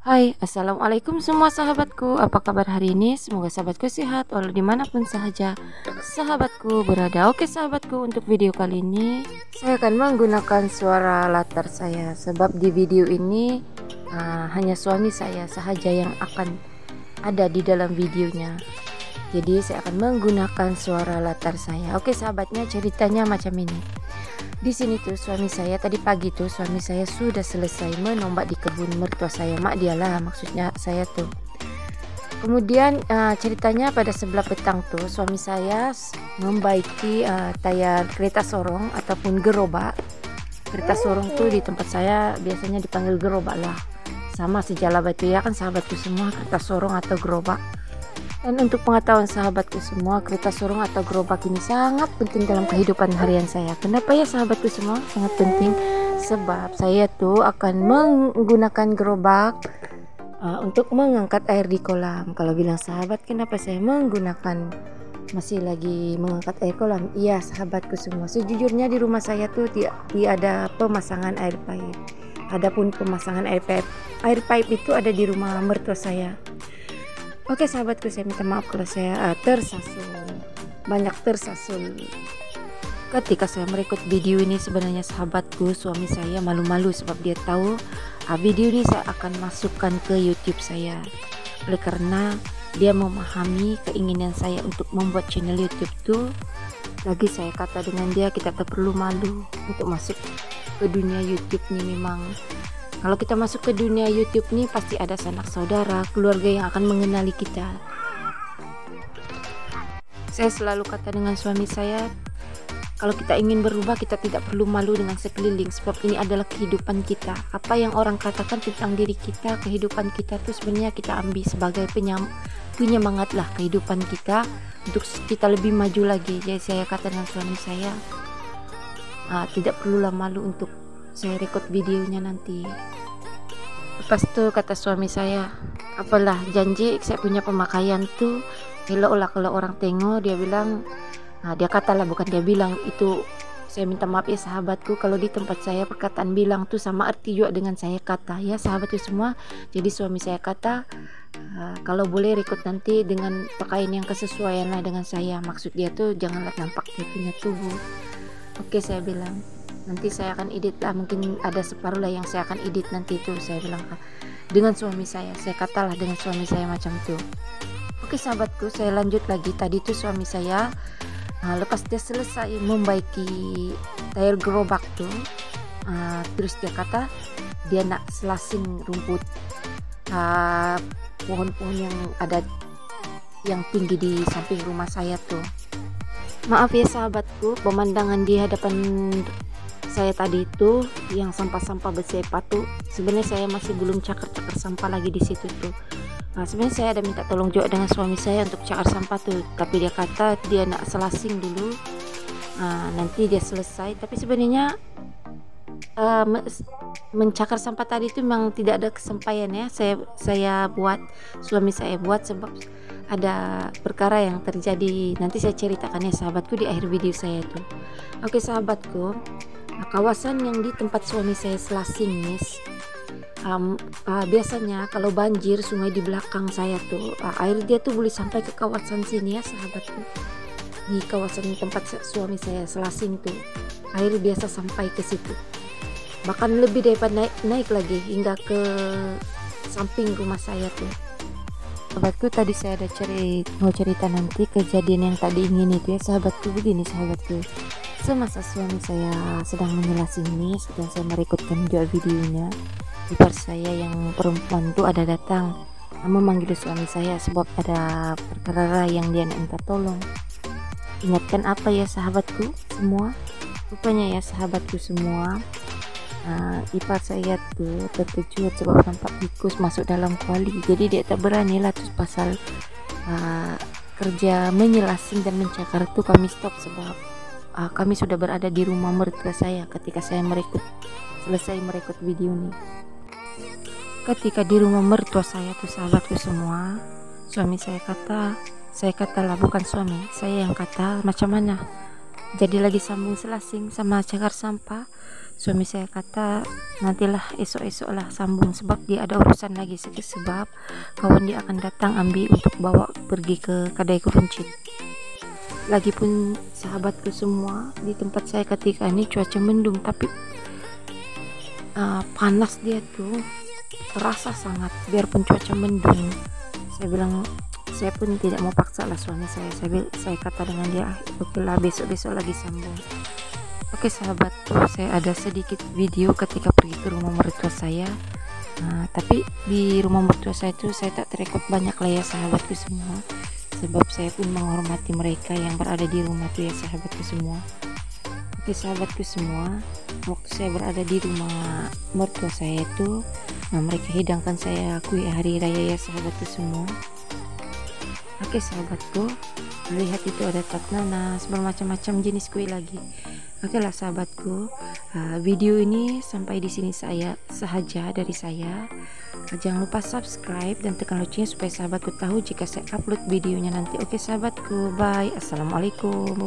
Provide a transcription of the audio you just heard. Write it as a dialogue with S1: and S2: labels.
S1: Hai, assalamualaikum semua sahabatku. Apa kabar hari ini? Semoga sahabatku sehat walau dimanapun saja sahabatku berada. Oke sahabatku, untuk video kali ini saya akan menggunakan suara latar saya, sebab di video ini hanya suami saya sahaja yang akan ada di dalam videonya. Jadi saya akan menggunakan suara latar saya. Oke sahabatnya, ceritanya macam ini. Di sini tuh suami saya tadi pagi tuh suami saya sudah selesai menombak di kebun mertua saya, mak dialah maksudnya saya tuh. Kemudian ceritanya pada sebelah petang tuh suami saya membaiki tayar kereta sorong ataupun gerobak. Kereta sorong tuh di tempat saya biasanya dipanggil gerobak lah, sama sejala batu ya kan sahabatku semua, kereta sorong atau gerobak. Dan untuk pengetahuan sahabatku semua, kereta sorong atau gerobak ini sangat penting dalam kehidupan harian saya. Kenapa ya sahabatku semua? Sangat penting sebab saya tuh akan menggunakan gerobak untuk mengangkat air di kolam. Kalau bilang sahabat, kenapa saya menggunakan masih lagi mengangkat air kolam? Iya sahabatku semua, sejujurnya di rumah saya tuh tidak ada pemasangan air pipe. Adapun pemasangan air pipe itu ada di rumah mertua saya. Oke sahabatku, saya minta maaf kalau saya banyak tersasul ketika saya merekod video ini. Sebenarnya sahabatku, suami saya malu-malu sebab dia tahu video ini saya akan masukkan ke YouTube saya, oleh karena dia memahami keinginan saya untuk membuat channel YouTube tuh. Lagi saya kata dengan dia, kita tak perlu malu untuk masuk ke dunia YouTube nih. Memang kalau kita masuk ke dunia YouTube nih pasti ada sanak saudara, keluarga yang akan mengenali kita. Saya selalu kata dengan suami saya, kalau kita ingin berubah kita tidak perlu malu dengan sekeliling, sebab ini adalah kehidupan kita. Apa yang orang katakan tentang diri kita, kehidupan kita tuh sebenarnya kita ambil sebagai penyemangat lah kehidupan kita untuk kita lebih maju lagi. Jadi saya kata dengan suami saya, tidak perlulah malu untuk saya record videonya nanti. Lepas itu kata suami saya, apalah janji saya punya pemakaian tuh elok lah kalau orang tengok. Dia bilang, dia katalah, bukan dia bilang itu, saya minta maaf ya sahabatku kalau di tempat saya perkataan bilang tuh sama arti juga dengan saya kata ya sahabatku semua. Jadi suami saya kata, kalau boleh record nanti dengan pakaian yang kesesuaian lah dengan saya. Maksud dia tuh janganlah nampak dia punya tubuh. Oke saya bilang, nanti saya akan edit lah, mungkin ada separuh lah yang saya akan edit nanti itu. Saya bilang dengan suami saya katalah dengan suami saya macam tuh. Oke sahabatku, saya lanjut lagi. Tadi tuh suami saya lepas dia selesai membaiki tayar gerobak tuh, terus dia kata dia nak selasing rumput pohon-pohon yang ada yang tinggi di samping rumah saya tuh. Maaf ya sahabatku, pemandangan di hadapan saya tadi itu yang sampah-sampah bersepatu tuh, sebenarnya saya masih belum cakar-cakar sampah lagi di situ tuh. Sebenarnya saya ada minta tolong juga dengan suami saya untuk cakar sampah tuh, tapi dia kata dia nak selasing dulu, nanti dia selesai. Tapi sebenarnya mencakar sampah tadi itu memang tidak ada kesampaian ya. Saya buat, suami saya buat sebab ada perkara yang terjadi, nanti saya ceritakan ya sahabatku di akhir video saya itu. Oke sahabatku, kawasan yang di tempat suami saya selasing nih, biasanya kalau banjir sungai di belakang saya tuh, air dia tuh boleh sampai ke kawasan sini ya sahabatku. Di kawasan tempat suami saya selasing tuh air biasa sampai ke situ, bahkan lebih daripada naik lagi hingga ke samping rumah saya tuh. Sahabatku, tadi saya ada mau cerita nanti kejadian yang tadi ingin itu ya sahabatku. Begini sahabatku, semasa suami saya sedang menjelaskan ini, sedang saya merekodkan juga videonya, ipar saya yang perempuan itu ada datang memanggil suami saya sebab ada perkara yang dia minta tolong. Ingatkan apa ya sahabatku semua? Rupanya ya sahabatku semua, ipar saya tuh terkejut sebab nampak tikus masuk dalam kuali. Jadi dia tak berani lah, terus pasal kerja menyelasing dan mencakar tuh kami stop sebab kami sudah berada di rumah mertua saya ketika saya selesai merekod video ini. Ketika di rumah mertua saya tuh sahabatku semua, suami saya katalah, bukan suami saya yang kata, macam mana jadi lagi sambung selasing sama cakar sampah. Suami saya kata nantilah esok-esok lah sambung, sebab dia ada urusan lagi, sebab kawan dia akan datang ambil untuk bawa pergi ke kedai keruncit. Lagipun sahabatku semua, di tempat saya ketika ini cuaca mendung, tapi panas dia tuh terasa sangat biarpun cuaca mendung. Saya bilang, saya pun tidak mau paksa lah suami saya kata dengan dia, oke lah besok-besok lagi sambung. Oke sahabatku, saya ada sedikit video ketika pergi ke rumah mertua saya. Tapi di rumah mertua saya itu saya tak terekod banyak lah ya sahabatku semua, sebab saya pun menghormati mereka yang berada di rumah tuh ya sahabatku semua. Oke sahabatku semua, waktu saya berada di rumah mertua saya itu, mereka hidangkan saya kue hari raya ya sahabatku semua. Oke sahabatku, lihat itu ada tart nanas, bermacam-macam jenis kue lagi. Oke lah sahabatku, video ini sampai di sini saja dari saya. Jangan lupa subscribe dan tekan loncengnya supaya sahabatku tahu jika saya upload videonya nanti. Oke sahabatku, bye, assalamualaikum.